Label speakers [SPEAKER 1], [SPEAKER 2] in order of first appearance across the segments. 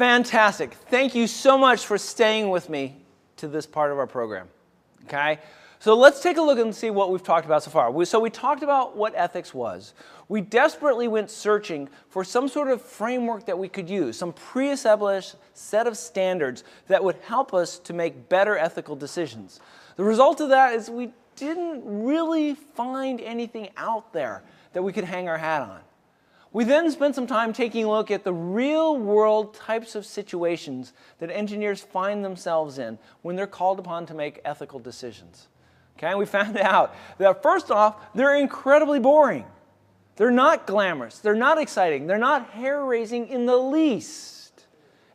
[SPEAKER 1] Fantastic. Thank you so much for staying with me to this part of our program. Okay? So let's take a look and see what we've talked about so far. So we talked about what ethics was. We desperately went searching for some sort of framework that we could use, some pre-established set of standards that would help us to make better ethical decisions. The result of that is we didn't really find anything out there that we could hang our hat on. We then spent some time taking a look at the real-world types of situations that engineers find themselves in when they're called upon to make ethical decisions. Okay, we found out that first off, they're incredibly boring. They're not glamorous. They're not exciting. They're not hair-raising in the least.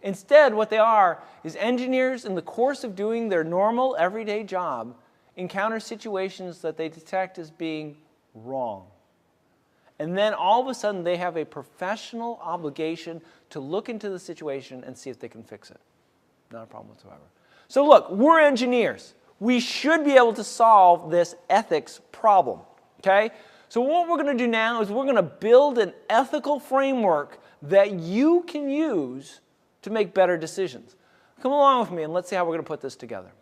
[SPEAKER 1] Instead, what they are is engineers in the course of doing their normal, everyday job encounter situations that they detect as being wrong. And then all of a sudden, they have a professional obligation to look into the situation and see if they can fix it. Not a problem whatsoever. So look, we're engineers. We should be able to solve this ethics problem. Okay? So what we're going to do now is we're going to build an ethical framework that you can use to make better decisions. Come along with me and let's see how we're going to put this together.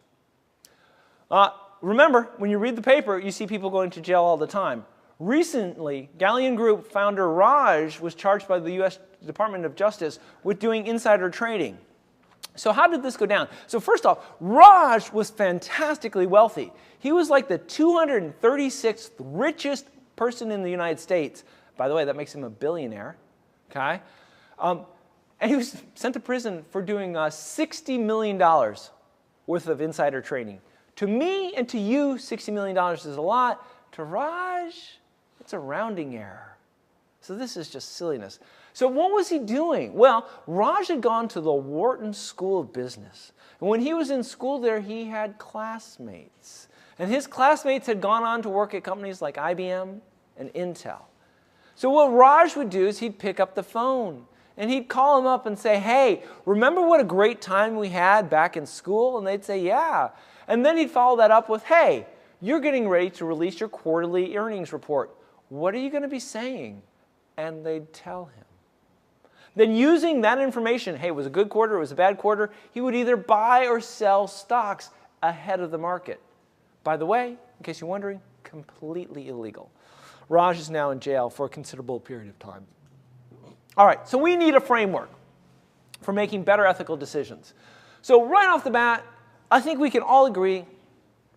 [SPEAKER 1] Remember, when you read the paper, you see people going to jail all the time. Recently, Galleon Group founder Raj was charged by the U.S. Department of Justice with doing insider trading. So how did this go down? So first off, Raj was fantastically wealthy. He was like the 236th richest person in the United States. By the way, that makes him a billionaire. Okay? And he was sent to prison for doing $60 million worth of insider trading. To me and to you, $60 million is a lot. To Raj, it's a rounding error. So this is just silliness. So what was he doing? Well, Raj had gone to the Wharton School of Business. And when he was in school there, he had classmates. And his classmates had gone on to work at companies like IBM and Intel. So what Raj would do is he'd pick up the phone and he'd call them up and say, hey, remember what a great time we had back in school? And they'd say, yeah. And then he'd follow that up with, hey, you're getting ready to release your quarterly earnings report. What are you going to be saying? And they'd tell him. Then using that information, hey, it was a good quarter, it was a bad quarter, he would either buy or sell stocks ahead of the market. By the way, in case you're wondering, completely illegal. Raj is now in jail for a considerable period of time. All right, so we need a framework for making better ethical decisions. So right off the bat, I think we can all agree,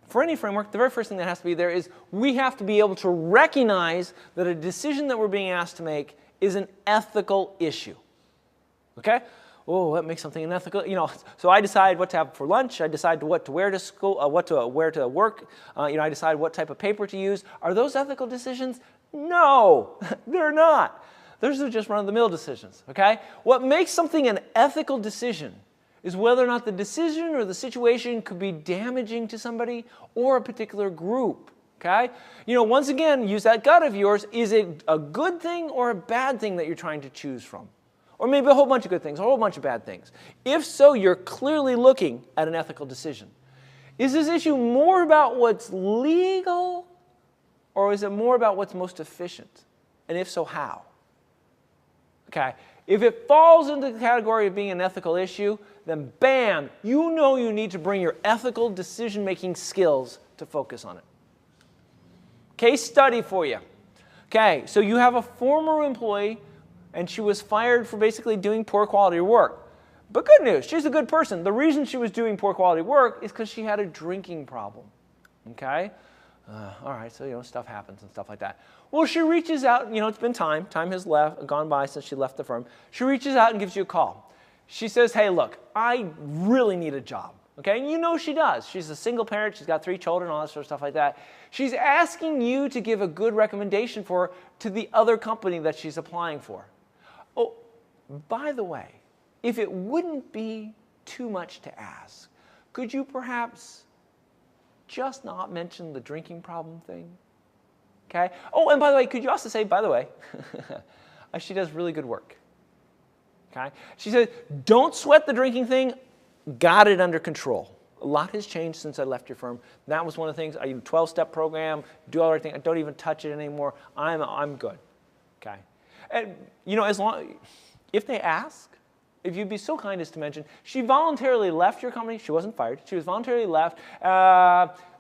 [SPEAKER 1] for any framework, the very first thing that has to be there is we have to be able to recognize that a decision that we're being asked to make is an ethical issue. Okay? Oh, that makes something unethical. So I decide what to have for lunch. I decide what to wear to school, what to wear to work. I decide what type of paper to use. Are those ethical decisions? No, they're not. Those are just run-of-the-mill decisions. Okay? What makes something an ethical decision is whether or not the decision or the situation could be damaging to somebody or a particular group. Okay? Once again, use that gut of yours. Is it a good thing or a bad thing that you're trying to choose from? Or maybe a whole bunch of good things, or a whole bunch of bad things. If so, you're clearly looking at an ethical decision. Is this issue more about what's legal, or is it more about what's most efficient? And if so, how? Okay. If it falls into the category of being an ethical issue, then bam, you know you need to bring your ethical decision-making skills to focus on it. Case study for you. Okay, so you have a former employee, and she was fired for basically doing poor quality work. But good news, she's a good person. The reason she was doing poor quality work is because she had a drinking problem. Okay? All right, so stuff happens and stuff like that. Well, she reaches out, it's been time has gone by since she left the firm. She reaches out and gives you a call. She says, hey, look, I really need a job. Okay, and she does. She's a single parent, she's got 3 children, all that sort of stuff like that. She's asking you to give a good recommendation for her to the other company that she's applying for. Oh, by the way, if it wouldn't be too much to ask, could you perhaps just not mention the drinking problem thing? Okay? Oh, and by the way, could you also say, by the way, she does really good work. Okay? She said, don't sweat the drinking thing. Got it under control. A lot has changed since I left your firm. That was one of the things. I do a 12-step program, do all everything. I don't even touch it anymore. I'm good. Okay? And, if they ask, if you'd be so kind as to mention, she voluntarily left your company. She wasn't fired. She was voluntarily left.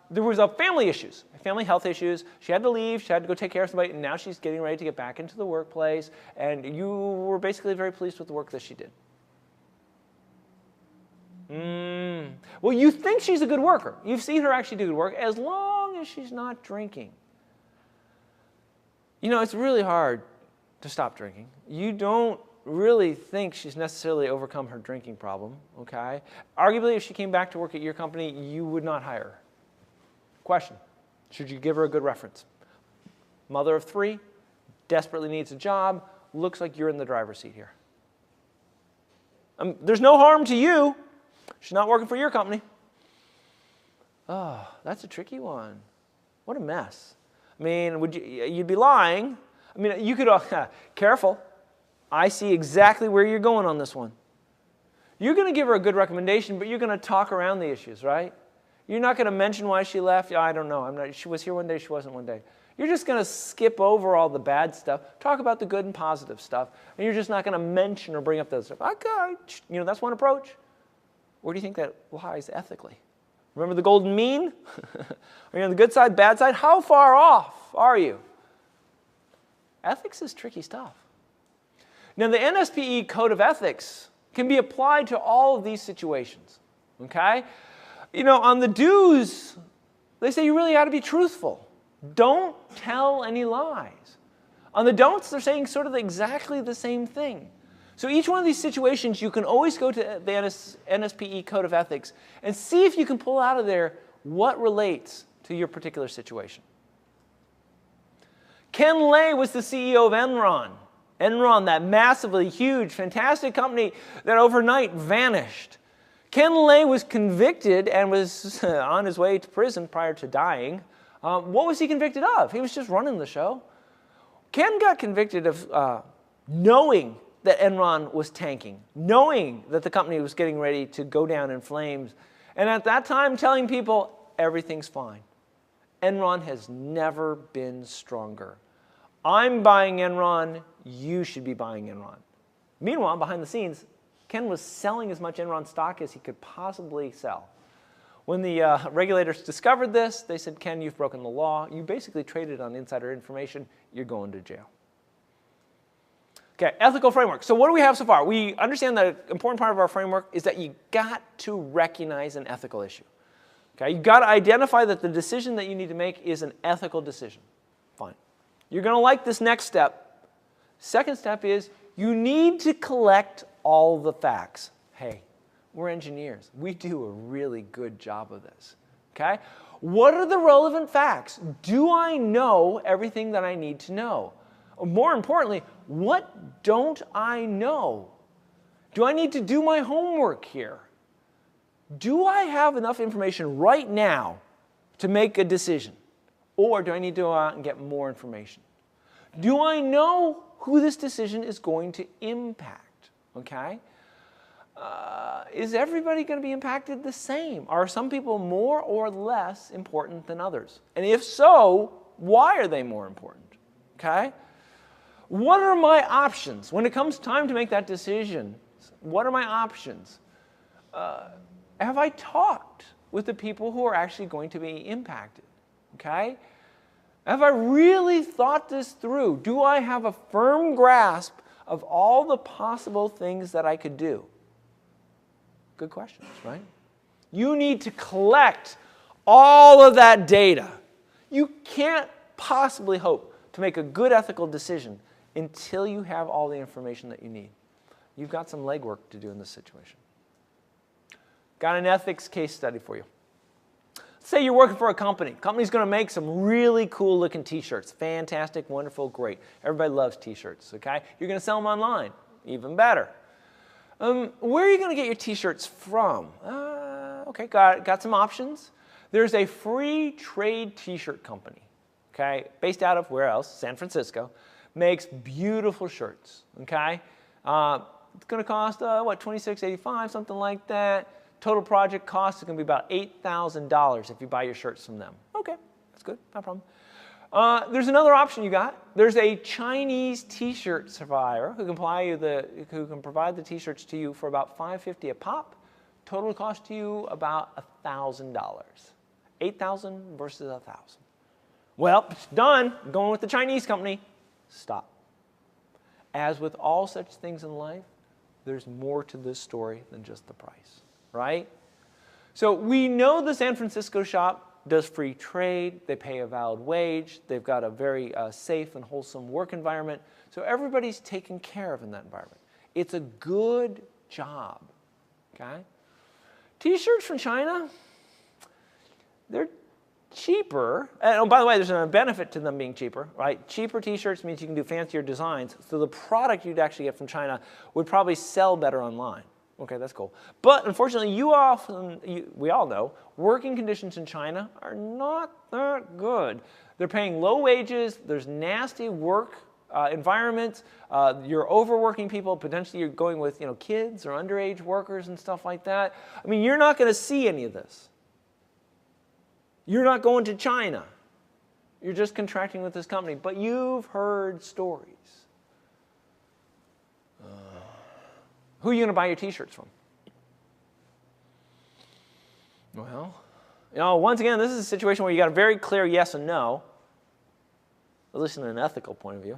[SPEAKER 1] There was family health issues. She had to leave. She had to go take care of somebody, and now she's getting ready to get back into the workplace, and you were basically very pleased with the work that she did. Well, you think she's a good worker. You've seen her actually do good work as long as she's not drinking. You know, it's really hard to stop drinking. You don't really think she's necessarily overcome her drinking problem, okay? Arguably, if she came back to work at your company, you would not hire her. Question, should you give her a good reference? Mother of 3, desperately needs a job, looks like you're in the driver's seat here. There's no harm to you. She's not working for your company. Oh, that's a tricky one. What a mess. I mean, you'd be lying. I mean, you could, careful. I see exactly where you're going on this one. You're going to give her a good recommendation, but you're going to talk around the issues, right? You're not going to mention why she left. I don't know. She was here one day, she wasn't one day. You're just going to skip over all the bad stuff, talk about the good and positive stuff, and you're just not going to mention or bring up the other stuff. Okay, you know, that's one approach. Where do you think that lies ethically? Remember the golden mean? Are you on the good side, bad side? How far off are you? Ethics is tricky stuff. Now, the NSPE Code of Ethics can be applied to all of these situations, okay? You know, on the do's, they say you really ought to be truthful. Don't tell any lies. On the don'ts, they're saying sort of exactly the same thing. So each one of these situations, you can always go to the NSPE Code of Ethics and see if you can pull out of there what relates to your particular situation. Ken Lay was the CEO of Enron. Enron, that massively huge, fantastic company that overnight vanished. Ken Lay was convicted and was on his way to prison prior to dying. What was he convicted of? He was just running the show. Ken got convicted of knowing that Enron was tanking, knowing that the company was getting ready to go down in flames, and at that time telling people everything's fine. Enron has never been stronger. I'm buying Enron, you should be buying Enron. Meanwhile, behind the scenes, Ken was selling as much Enron stock as he could possibly sell. When the regulators discovered this, they said, Ken, you've broken the law. You basically traded on insider information. You're going to jail. Okay, ethical framework. So what do we have so far? We understand that an important part of our framework is that you got to recognize an ethical issue. Okay, you got to identify that the decision that you need to make is an ethical decision. Fine. You're going to like this next step. Second step is you need to collect all the facts. Hey, we're engineers. We do a really good job of this. Okay? What are the relevant facts? Do I know everything that I need to know? More importantly, what don't I know? Do I need to do my homework here? Do I have enough information right now to make a decision? Or do I need to go out and get more information? Do I know who this decision is going to impact? Okay? Is everybody going to be impacted the same? Are some people more or less important than others? And if so, why are they more important? Okay? What are my options? When it comes time to make that decision, what are my options? Have I talked with the people who are actually going to be impacted? Okay? Have I really thought this through? Do I have a firm grasp of all the possible things that I could do? Good questions, right? You need to collect all of that data. You can't possibly hope to make a good ethical decision until you have all the information that you need. You've got some legwork to do in this situation. Got an ethics case study for you. Say you're working for a company. Company's going to make some really cool looking t-shirts. Fantastic, wonderful, great. Everybody loves t-shirts, okay? You're going to sell them online. Even better. Where are you going to get your t-shirts from? Okay, got some options. There's a free trade t-shirt company, okay, based out of where else? San Francisco. Makes beautiful shirts, okay? It's going to cost, $26.85, something like that. Total project cost is going to be about $8,000 if you buy your shirts from them. Okay, that's good, no problem. There's another option you got. There's a Chinese T-shirt supplier who can provide the T-shirts to you for about $5.50 a pop. Total cost to you about $1,000. $8,000 versus $1,000. Well, it's done. I'm going with the Chinese company. Stop. As with all such things in life, there's more to this story than just the price, right? So we know the San Francisco shop does free trade. They pay a valid wage. They've got a very safe and wholesome work environment. So everybody's taken care of in that environment. It's a good job, okay? T-shirts from China, they're cheaper. And oh, by the way, there's a benefit to them being cheaper, right? Cheaper T-shirts means you can do fancier designs. So the product you'd actually get from China would probably sell better online. Okay, that's cool. But unfortunately, we all know, working conditions in China are not that good. They're paying low wages. There's nasty work environments. You're overworking people. Potentially, you're going with kids or underage workers and stuff like that. I mean, you're not going to see any of this. You're not going to China. You're just contracting with this company. But you've heard stories. Who are you going to buy your T-shirts from? Well, once again, this is a situation where you got a very clear yes and no, at least in an ethical point of view.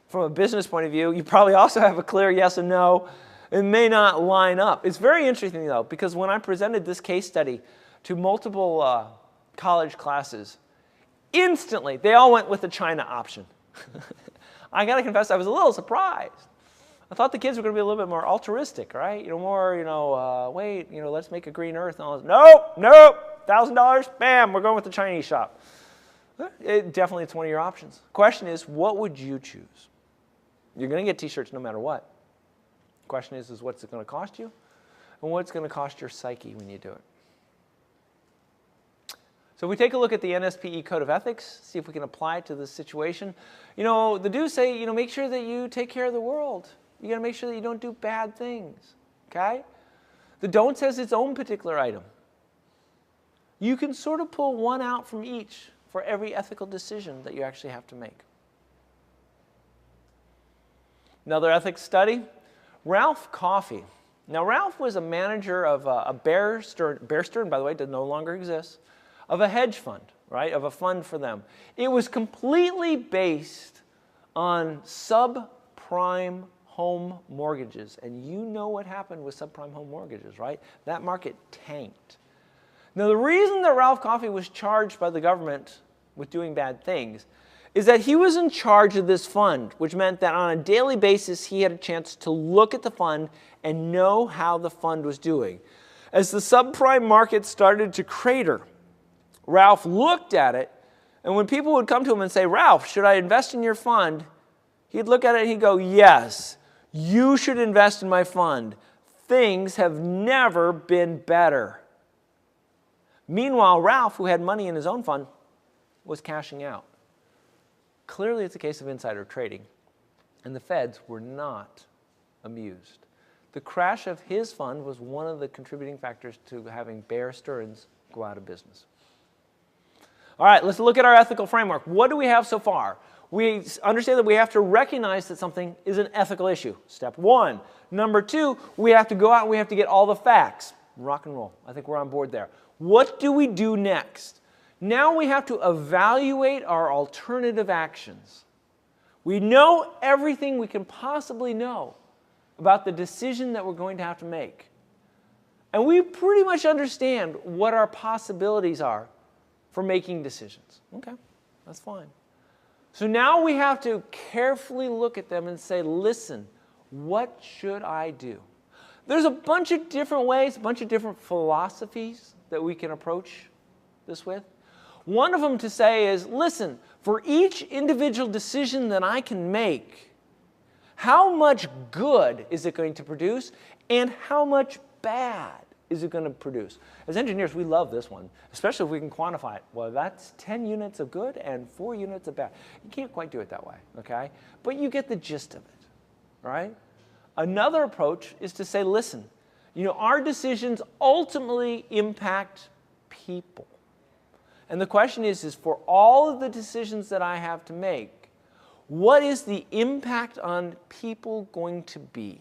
[SPEAKER 1] From a business point of view, you probably also have a clear yes and no. It may not line up. It's very interesting, though, because when I presented this case study to multiple college classes, instantly they all went with the China option. I got to confess, I was a little surprised. I thought the kids were going to be a little bit more altruistic, right? Let's make a green earth. And all this. Nope, $1,000, bam, we're going with the Chinese shop. Definitely, it's one of your options. Question is, what would you choose? You're going to get T-shirts no matter what. Question is what's it going to cost you? And what's going to cost your psyche when you do it? So if we take a look at the NSPE Code of Ethics, see if we can apply it to this situation. The do's say, make sure that you take care of the world. You got to make sure that you don't do bad things, okay? The don't says its own particular item. You can sort of pull one out from each for every ethical decision that you actually have to make. Another ethics study, Ralph Coffey. Now, Ralph was a manager of a Bear Stearns, by the way, that no longer exists, of a hedge fund, right, of a fund for them. It was completely based on subprime home mortgages. And you know what happened with subprime home mortgages, right? That market tanked. Now, the reason that Ralph Coffey was charged by the government with doing bad things is that he was in charge of this fund, which meant that on a daily basis, he had a chance to look at the fund and know how the fund was doing. As the subprime market started to crater, Ralph looked at it, and when people would come to him and say, Ralph, should I invest in your fund? He'd look at it and he'd go, yes. You should invest in my fund. Things have never been better. Meanwhile, Ralph, who had money in his own fund, was cashing out. Clearly, it's a case of insider trading, and the feds were not amused. The crash of his fund was one of the contributing factors to having Bear Stearns go out of business. All right, let's look at our ethical framework. What do we have so far? We understand that we have to recognize that something is an ethical issue. Step one. Number two, we have to go out and we have to get all the facts. Rock and roll. I think we're on board there. What do we do next? Now we have to evaluate our alternative actions. We know everything we can possibly know about the decision that we're going to have to make. And we pretty much understand what our possibilities are for making decisions. Okay, that's fine. So now we have to carefully look at them and say, listen, what should I do? There's a bunch of different ways, a bunch of different philosophies that we can approach this with. One of them to say is, listen, for each individual decision that I can make, how much good is it going to produce and how much bad is it going to produce? As engineers, we love this one, especially if we can quantify it. Well, that's 10 units of good and 4 units of bad. You can't quite do it that way, okay? But you get the gist of it, right? Another approach is to say, listen, our decisions ultimately impact people. And the question is for all of the decisions that I have to make, what is the impact on people going to be?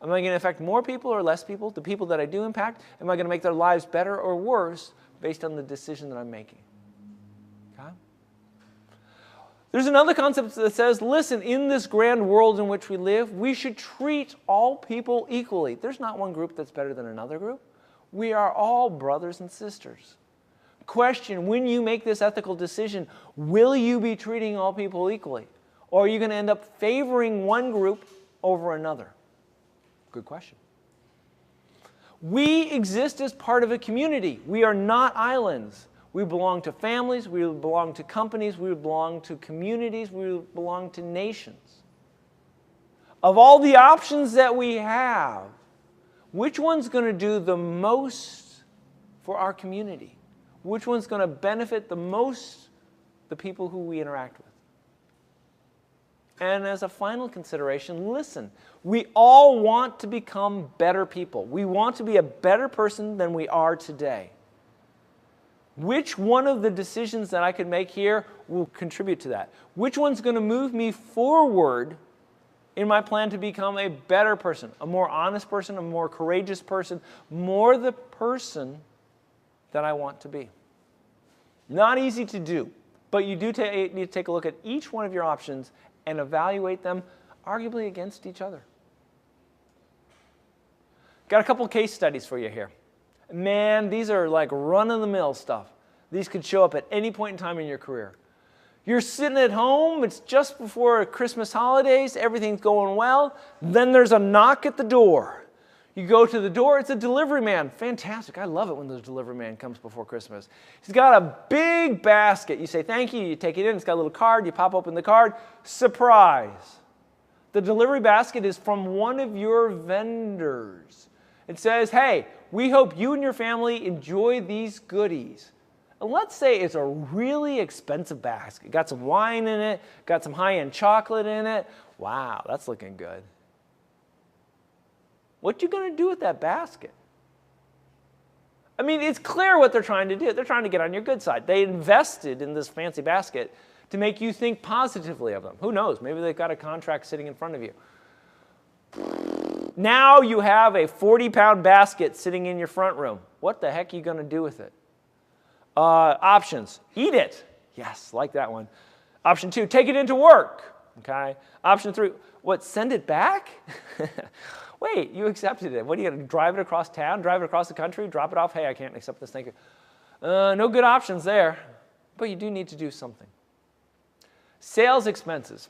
[SPEAKER 1] Am I going to affect more people or less people? The people that I do impact, am I going to make their lives better or worse based on the decision that I'm making? Okay? There's another concept that says, listen, in this grand world in which we live, we should treat all people equally. There's not one group that's better than another group. We are all brothers and sisters. Question, when you make this ethical decision, will you be treating all people equally? Or are you going to end up favoring one group over another? Good question. We exist as part of a community. We are not islands. We belong to families, we belong to companies, we belong to communities, we belong to nations. Of all the options that we have, which one's going to do the most for our community? Which one's going to benefit the most the people who we interact with? And as a final consideration, listen, we all want to become better people. We want to be a better person than we are today. Which one of the decisions that I could make here will contribute to that? Which one's going to move me forward in my plan to become a better person, a more honest person, a more courageous person, more the person that I want to be? Not easy to do, but you do need to take a look at each one of your options and evaluate them arguably against each other. Got a couple case studies for you here. Man, these are like run-of-the-mill stuff. These could show up at any point in time in your career. You're sitting at home, it's just before Christmas holidays, everything's going well, then there's a knock at the door. You go to the door, it's a delivery man. Fantastic, I love it when the delivery man comes before Christmas. He's got a big basket. You say thank you, you take it in, it's got a little card, you pop open the card, surprise. The delivery basket is from one of your vendors. It says, hey, we hope you and your family enjoy these goodies. And let's say it's a really expensive basket. Got some wine in it, got some high-end chocolate in it. Wow, that's looking good. What you going to do with that basket? I mean, it's clear what they're trying to do. They're trying to get on your good side. They invested in this fancy basket to make you think positively of them. Who knows? Maybe they've got a contract sitting in front of you. Now you have a 40-pound basket sitting in your front room. What the heck are you going to do with it? Options. Eat it. Yes, like that one. Option 2, take it into work. Okay. Option 3, what, send it back? Wait, you accepted it. What, are you going to drive it across town, drive it across the country, drop it off? Hey, I can't accept this, thank you. No good options there, but you do need to do something. Sales expenses.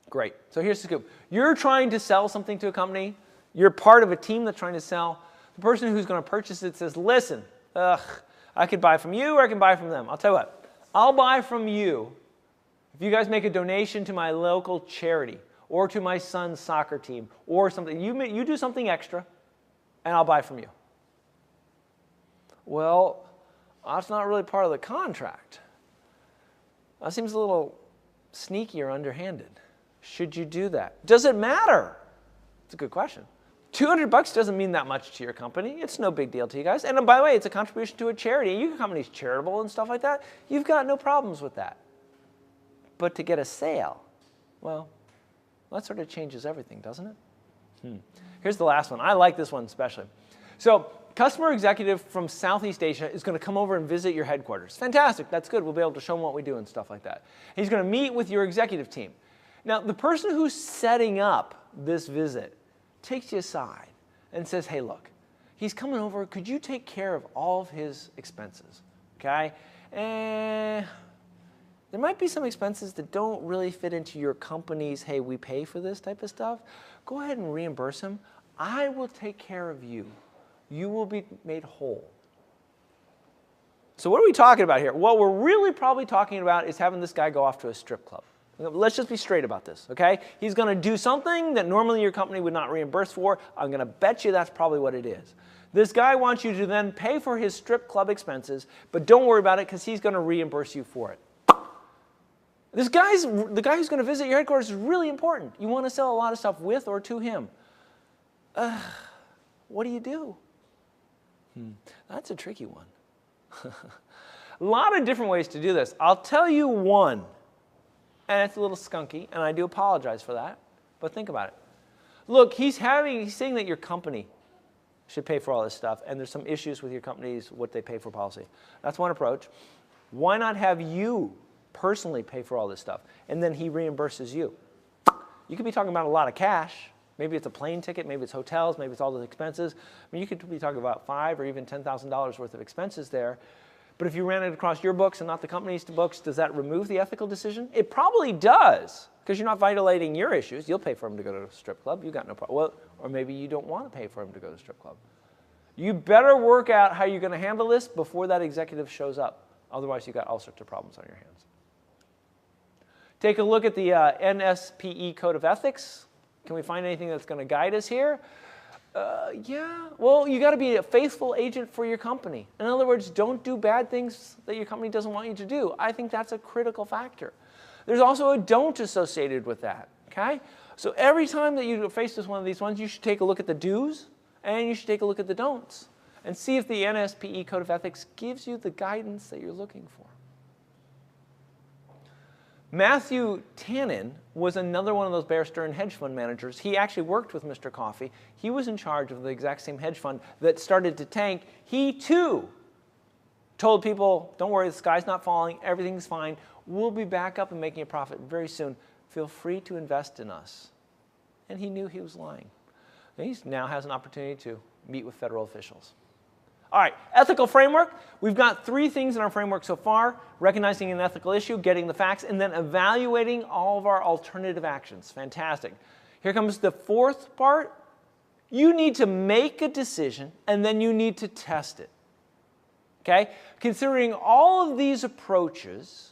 [SPEAKER 1] Great. So here's the scoop. You're trying to sell something to a company. You're part of a team that's trying to sell. The person who's going to purchase it says, listen, I could buy from you or I can buy from them. I'll tell you what. I'll buy from you if you guys make a donation to my local charity or to my son's soccer team or something. You do something extra, and I'll buy from you. Well, that's not really part of the contract. That seems a little sneaky or underhanded. Should you do that? Does it matter? It's a good question. $200 doesn't mean that much to your company. It's no big deal to you guys. And by the way, it's a contribution to a charity. Your company's charitable and stuff like that. You've got no problems with that. But to get a sale, well, that sort of changes everything, doesn't it? Here's the last one. I like this one especially. So, customer executive from Southeast Asia is going to come over and visit your headquarters. Fantastic. That's good. We'll be able to show them what we do and stuff like that. He's going to meet with your executive team. Now, the person who's setting up this visit takes you aside and says, hey, look, he's coming over. Could you take care of all of his expenses? Okay? There might be some expenses that don't really fit into your company's, hey, we pay for this type of stuff. Go ahead and reimburse him. I will take care of you. You will be made whole. So what are we talking about here? What we're really probably talking about is having this guy go off to a strip club. Let's just be straight about this, okay? He's going to do something that normally your company would not reimburse for. I'm going to bet you that's probably what it is. This guy wants you to then pay for his strip club expenses, but don't worry about it because he's going to reimburse you for it. The guy who's going to visit your headquarters is really important. You want to sell a lot of stuff with or to him. What do you do? That's a tricky one. A lot of different ways to do this. I'll tell you one, and it's a little skunky, and I do apologize for that, but think about it. Look, he's saying that your company should pay for all this stuff, and there's some issues with your company's what they pay for policy. That's one approach. Why not have you personally pay for all this stuff, and then he reimburses you? You could be talking about a lot of cash. Maybe it's a plane ticket, maybe it's hotels, maybe it's all those expenses. I mean, you could be talking about $5,000 or even $10,000 worth of expenses there. But if you ran it across your books and not the company's books, does that remove the ethical decision? It probably does, because you're not violating your issues. You'll pay for him to go to a strip club. You got no problem. Well, or maybe you don't want to pay for him to go to a strip club. You better work out how you're going to handle this before that executive shows up. Otherwise, you've got all sorts of problems on your hands. Take a look at the NSPE Code of Ethics. Can we find anything that's going to guide us here? Yeah. Well, you got to be a faithful agent for your company. In other words, don't do bad things that your company doesn't want you to do. I think that's a critical factor. There's also a don't associated with that. Okay? So every time that you face one of these ones, you should take a look at the do's and you should take a look at the don'ts and see if the NSPE Code of Ethics gives you the guidance that you're looking for. Matthew Tannen was another one of those Bear Stearns hedge fund managers. He actually worked with Mr. Coffey. He was in charge of the exact same hedge fund that started to tank. He, too, told people, don't worry, the sky's not falling, everything's fine. We'll be back up and making a profit very soon. Feel free to invest in us. And he knew he was lying. He now has an opportunity to meet with federal officials. All right, ethical framework. We've got 3 things in our framework so far: recognizing an ethical issue, getting the facts, and then evaluating all of our alternative actions. Fantastic. Here comes the 4th part. You need to make a decision, and then you need to test it. Okay? Considering all of these approaches,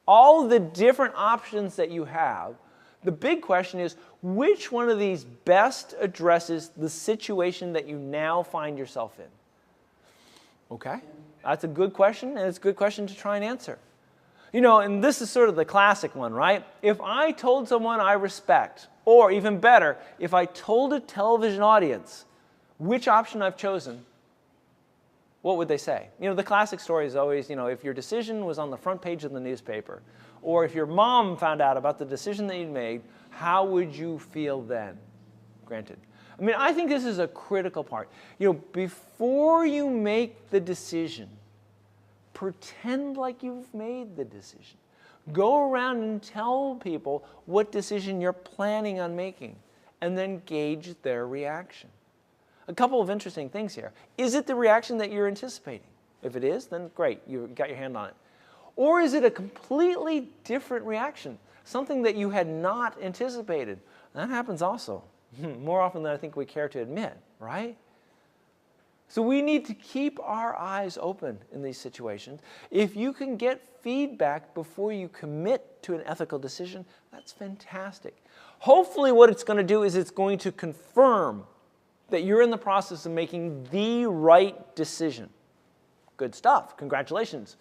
[SPEAKER 1] all of the different options that you have, the big question is, which one of these best addresses the situation that you now find yourself in? Okay, that's a good question, and it's a good question to try and answer. You know, and this is sort of the classic one, right? If I told someone I respect, or even better, if I told a television audience which option I've chosen, what would they say? You know, the classic story is always, you know, if your decision was on the front page of the newspaper, or if your mom found out about the decision that you'd made, how would you feel then? Granted. I mean, I think this is a critical part. You know, before you make the decision, pretend like you've made the decision. Go around and tell people what decision you're planning on making, and then gauge their reaction. A couple of interesting things here. Is it the reaction that you're anticipating? If it is, then great, you got your hand on it. Or is it a completely different reaction, something that you had not anticipated? That happens also. More often than I think we care to admit, right? So we need to keep our eyes open in these situations. If you can get feedback before you commit to an ethical decision, that's fantastic. Hopefully what it's going to do is it's going to confirm that you're in the process of making the right decision. Good stuff. Congratulations.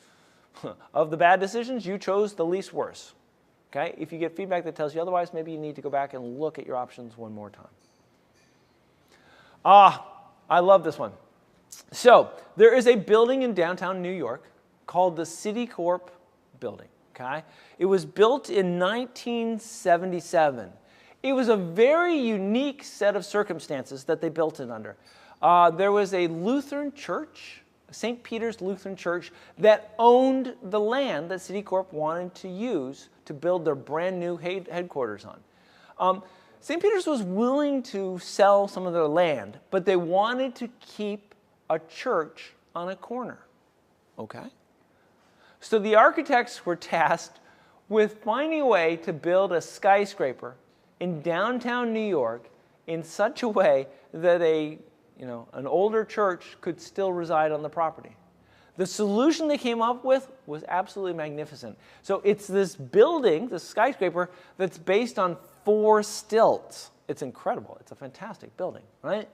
[SPEAKER 1] Of the bad decisions, you chose the least worst. Okay? If you get feedback that tells you otherwise, maybe you need to go back and look at your options one more time. I love this one. So, there is a building in downtown New York called the Citicorp Building. Okay? It was built in 1977. It was a very unique set of circumstances that they built it under. There was a Lutheran church, St. Peter's Lutheran Church, that owned the land that Citicorp wanted to use to build their brand new headquarters on. St. Peter's was willing to sell some of their land, but they wanted to keep a church on a corner. Okay? So the architects were tasked with finding a way to build a skyscraper in downtown New York in such a way that an older church could still reside on the property. The solution they came up with was absolutely magnificent. So it's this building, this skyscraper, that's based on 4 stilts. It's incredible. It's a fantastic building, right?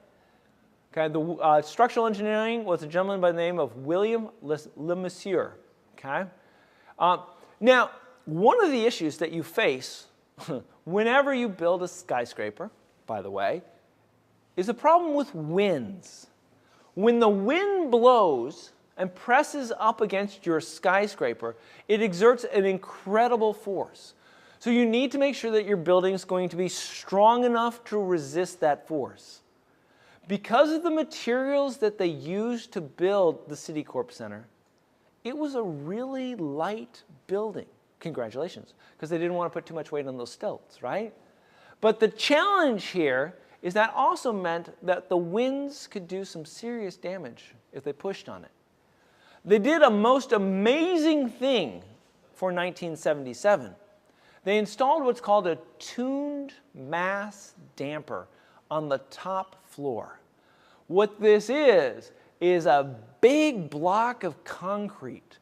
[SPEAKER 1] Okay, the structural engineering was a gentleman by the name of William Lemercier. Okay? Now, one of the issues that you face whenever you build a skyscraper, by the way, is a problem with winds. When the wind blows, and presses up against your skyscraper, it exerts an incredible force. So you need to make sure that your building is going to be strong enough to resist that force. Because of the materials that they used to build the Citicorp Center, it was a really light building. Congratulations, because they didn't want to put too much weight on those stilts, right? But the challenge here is that also meant that the winds could do some serious damage if they pushed on it. They did a most amazing thing for 1977. They installed what's called a tuned mass damper on the top floor. What this is a big block of concrete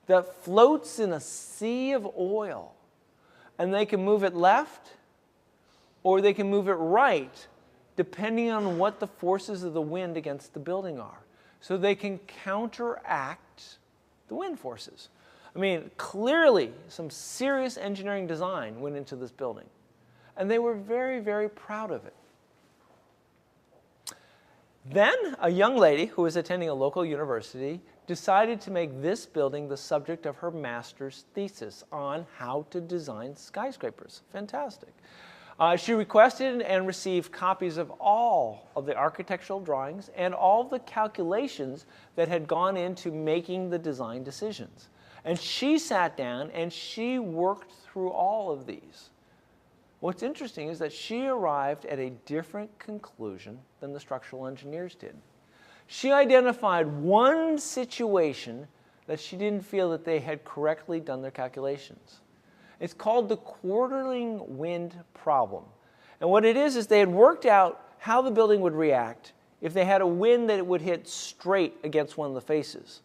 [SPEAKER 1] that floats in a sea of oil. And they can move it left or they can move it right, depending on what the forces of the wind against the building are. So they can counteract the wind forces. I mean, clearly some serious engineering design went into this building. And they were very, very proud of it. Then a young lady who was attending a local university decided to make this building the subject of her master's thesis on how to design skyscrapers. Fantastic. She requested and received copies of all of the architectural drawings and all of the calculations that had gone into making the design decisions. And she sat down and she worked through all of these. What's interesting is that she arrived at a different conclusion than the structural engineers did. She identified one situation that she didn't feel that they had correctly done their calculations. It's called the quarterling wind problem. And what it is they had worked out how the building would react if they had a wind that it would hit straight against one of the faces.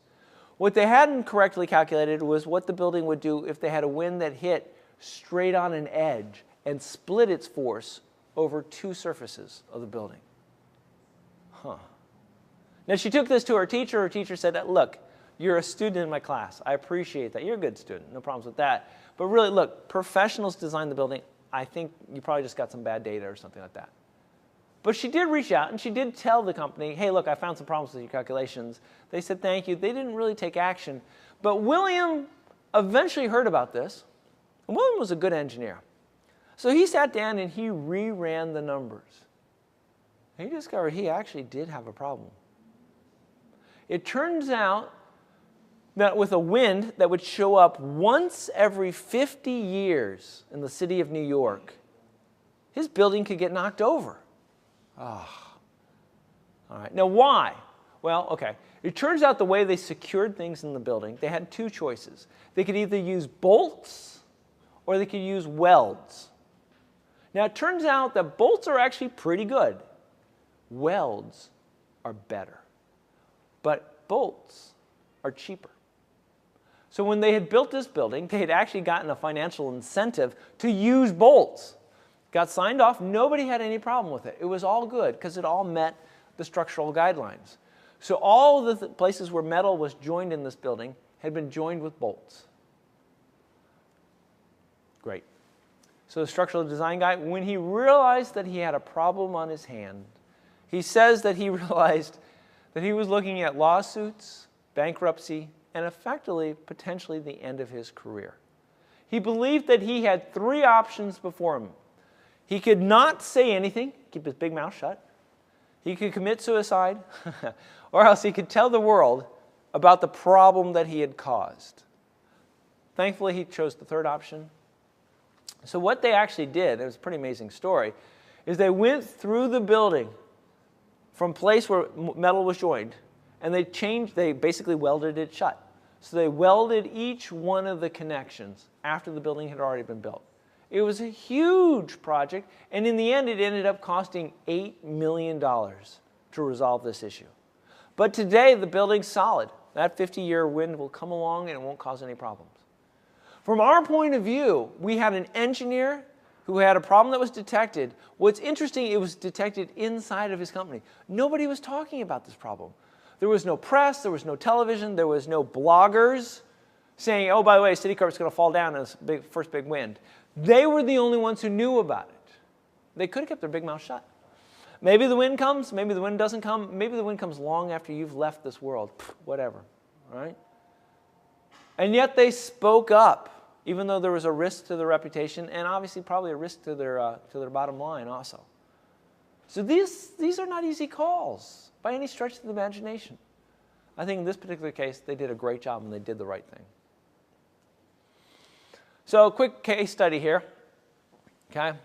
[SPEAKER 1] What they hadn't correctly calculated was what the building would do if they had a wind that hit straight on an edge and split its force over two surfaces of the building. Now she took this to her teacher. Her teacher said, look, you're a student in my class. I appreciate that. You're a good student. No problems with that. But really, look, professionals design the building. I think you probably just got some bad data or something like that. But she did reach out and she did tell the company, hey, look, I found some problems with your calculations. They said thank you. They didn't really take action. But William eventually heard about this. And William was a good engineer. So he sat down and he reran the numbers. And he discovered he actually did have a problem. It turns out that with a wind that would show up once every 50 years in the city of New York, his building could get knocked over. All right. Now, why? Well, okay. It turns out the way they secured things in the building, they had two choices. They could either use bolts or they could use welds. Now, it turns out that bolts are actually pretty good. Welds are better. But bolts are cheaper. So when they had built this building, they had actually gotten a financial incentive to use bolts. Got signed off. Nobody had any problem with it. It was all good because it all met the structural guidelines. So all the places where metal was joined in this building had been joined with bolts. Great. So the structural design guy, when he realized that he had a problem on his hand, he says that he realized that he was looking at lawsuits, bankruptcy, and effectively, potentially the end of his career. He believed that he had three options before him. He could not say anything, keep his big mouth shut. He could commit suicide, or else he could tell the world about the problem that he had caused. Thankfully, he chose the third option. So what they actually did, it was a pretty amazing story, is they went through the building from place where metal was joined, and they basically welded it shut. So they welded each one of the connections after the building had already been built. It was a huge project, and in the end, it ended up costing $8 million to resolve this issue. But today, the building's solid. That 50-year wind will come along, and it won't cause any problems. From our point of view, we had an engineer who had a problem that was detected. What's interesting, it was detected inside of his company. Nobody was talking about this problem. There was no press, there was no television, there was no bloggers saying, oh, by the way, Citicorp's going to fall down in this first big wind. They were the only ones who knew about it. They could have kept their big mouth shut. Maybe the wind comes, maybe the wind doesn't come, maybe the wind comes long after you've left this world. Whatever. right? And yet they spoke up, even though there was a risk to their reputation and obviously probably a risk to their bottom line also. So these are not easy calls by any stretch of the imagination. I think in this particular case, they did a great job and they did the right thing. So a quick case study here. Okay?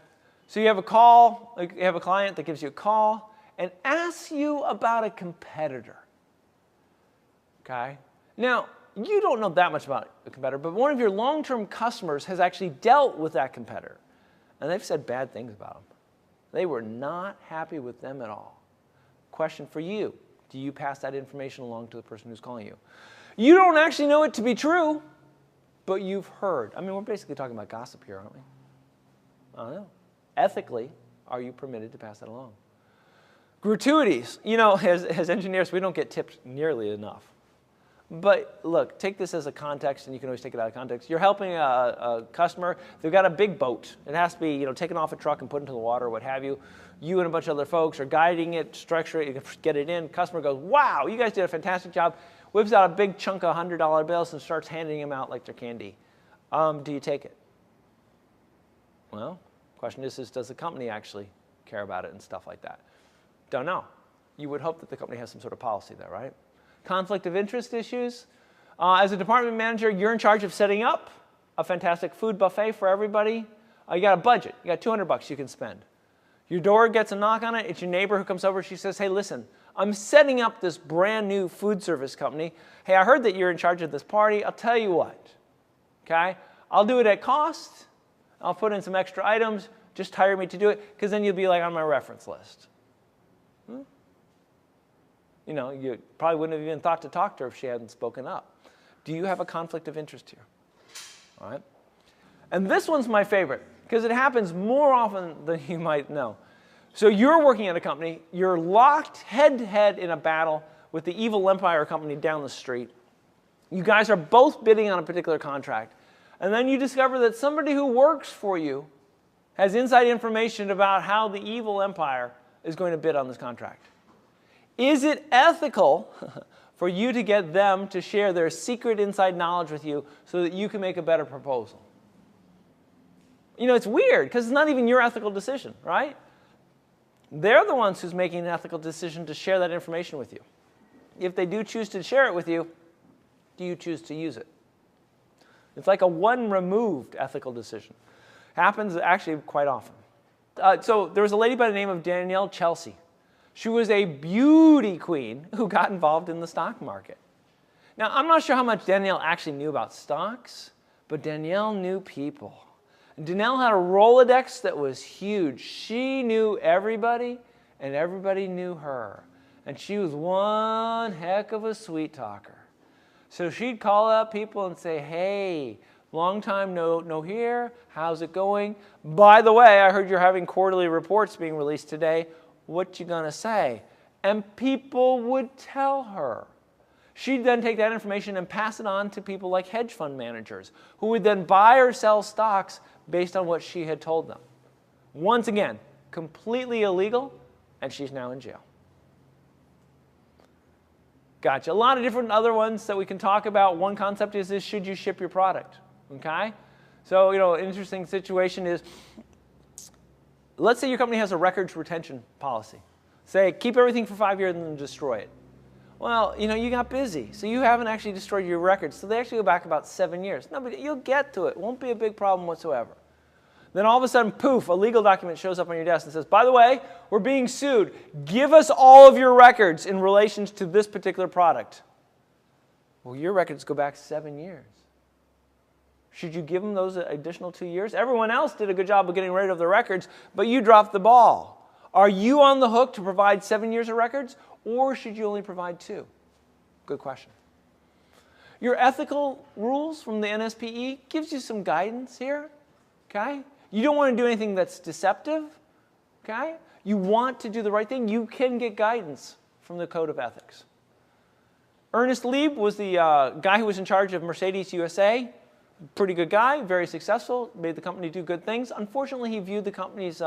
[SPEAKER 1] So you have a call, you have a client that gives you a call and asks you about a competitor. Okay? Now, you don't know that much about a competitor, but one of your long-term customers has actually dealt with that competitor, and they've said bad things about them. They were not happy with them at all. Question for you, do you pass that information along to the person who's calling you? You don't actually know it to be true, but you've heard. I mean, we're basically talking about gossip here, aren't we? I don't know. Ethically, are you permitted to pass that along? Gratuities. You know, as engineers, we don't get tipped nearly enough. But look, take this as a context, and you can always take it out of context. You're helping a customer. They've got a big boat. It has to be, you know, taken off a truck and put into the water, or what have you. You and a bunch of other folks are guiding it, structure it, you can get it in. Customer goes, wow, you guys did a fantastic job. Whips out a big chunk of $100 bills and starts handing them out like they're candy. Do you take it? Well, question is does the company actually care about it and stuff like that? Don't know. You would hope that the company has some sort of policy there, right? Conflict of interest issues. As a department manager, you're in charge of setting up a fantastic food buffet for everybody. You got a budget. You got $200 you can spend. Your door gets a knock on it. It's your neighbor who comes over. She says, hey, listen, I'm setting up this brand new food service company. Hey, I heard that you're in charge of this party. I'll tell you what, okay? I'll do it at cost. I'll put in some extra items. Just hire me to do it, because then you'll be like on my reference list. You know, you probably wouldn't have even thought to talk to her if she hadn't spoken up. Do you have a conflict of interest here? All right. And this one's my favorite, because it happens more often than you might know. So you're working at a company. You're locked head-to-head in a battle with the evil Empire company down the street. You guys are both bidding on a particular contract. And then you discover that somebody who works for you has inside information about how the evil Empire is going to bid on this contract. Is it ethical for you to get them to share their secret inside knowledge with you so that you can make a better proposal? You know, it's weird because it's not even your ethical decision, right? They're the ones who's making an ethical decision to share that information with you. If they do choose to share it with you, do you choose to use it? It's like a one-removed ethical decision. Happens actually quite often. So there was a lady by the name of Danielle Chelsea. She was a beauty queen who got involved in the stock market. Now, I'm not sure how much Danielle actually knew about stocks, but Danielle knew people. And Danielle had a Rolodex that was huge. She knew everybody, and everybody knew her. And she was one heck of a sweet talker. So she'd call up people and say, hey, long time no here. How's it going? By the way, I heard you're having quarterly reports being released today. What you gonna say? And people would tell her. She'd then take that information and pass it on to people like hedge fund managers, who would then buy or sell stocks based on what she had told them. Once again, completely illegal, and she's now in jail. Gotcha. A lot of different other ones that we can talk about. One concept is should you ship your product? Okay? So, you know, an interesting situation is, let's say your company has a records retention policy. Say, keep everything for 5 years and then destroy it. Well, you know, you got busy, so you haven't actually destroyed your records. So they actually go back about 7 years. No, but you'll get to it. It won't be a big problem whatsoever. Then all of a sudden, poof, a legal document shows up on your desk and says, by the way, we're being sued. Give us all of your records in relation to this particular product. Well, your records go back 7 years. Should you give them those additional 2 years? Everyone else did a good job of getting rid of the records, but you dropped the ball. Are you on the hook to provide 7 years of records, or should you only provide 2? Good question. Your ethical rules from the NSPE gives you some guidance here, okay? You don't want to do anything that's deceptive, okay? You want to do the right thing. You can get guidance from the Code of Ethics. Ernest Lieb was the guy who was in charge of Mercedes USA. Pretty good guy, very successful, made the company do good things. Unfortunately, he viewed the company's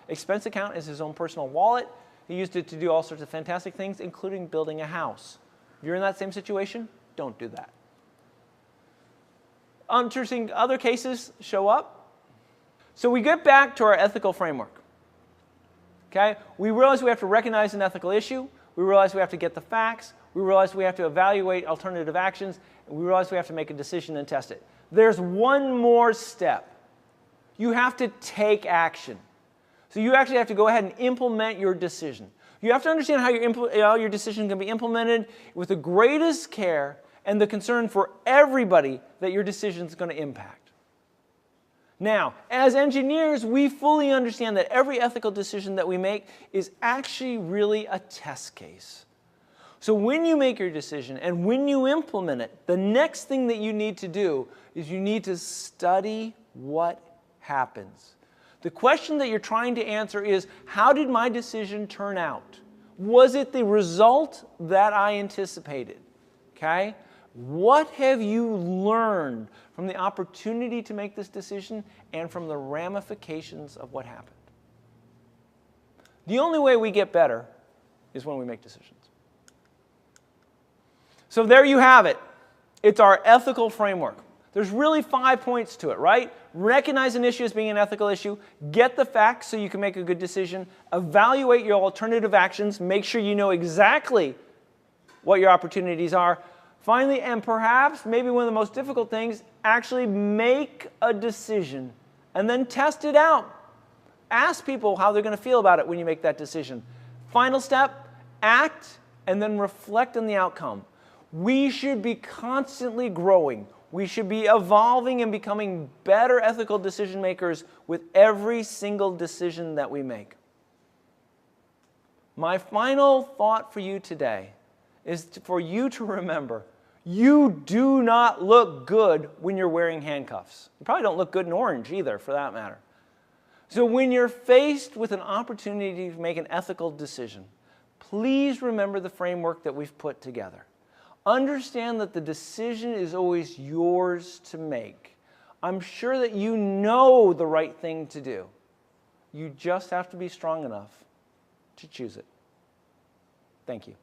[SPEAKER 1] expense account as his own personal wallet. He used it to do all sorts of fantastic things, including building a house. If you're in that same situation, don't do that. Interesting other cases show up. So we get back to our ethical framework. Okay? We realize we have to recognize an ethical issue. We realize we have to get the facts. We realize we have to evaluate alternative actions. And we realize we have to make a decision and test it. There's one more step. You have to take action. So you actually have to go ahead and implement your decision. You have to understand how your decision can be implemented with the greatest care and the concern for everybody that your decision is going to impact. Now, as engineers, we fully understand that every ethical decision that we make is actually really a test case. So when you make your decision and when you implement it, the next thing that you need to do is you need to study what happens. The question that you're trying to answer is, how did my decision turn out? Was it the result that I anticipated? Okay? What have you learned from the opportunity to make this decision and from the ramifications of what happened? The only way we get better is when we make decisions. So there you have it. It's our ethical framework. There's really 5 points to it, right? Recognize an issue as being an ethical issue. Get the facts so you can make a good decision. Evaluate your alternative actions. Make sure you know exactly what your opportunities are. Finally, and perhaps maybe one of the most difficult things, actually make a decision and then test it out. Ask people how they're going to feel about it when you make that decision. Final step, act and then reflect on the outcome. We should be constantly growing. We should be evolving and becoming better ethical decision makers with every single decision that we make. My final thought for you today is for you to remember, you do not look good when you're wearing handcuffs. You probably don't look good in orange either, for that matter. So when you're faced with an opportunity to make an ethical decision, please remember the framework that we've put together. Understand that the decision is always yours to make. I'm sure that you know the right thing to do. You just have to be strong enough to choose it. Thank you.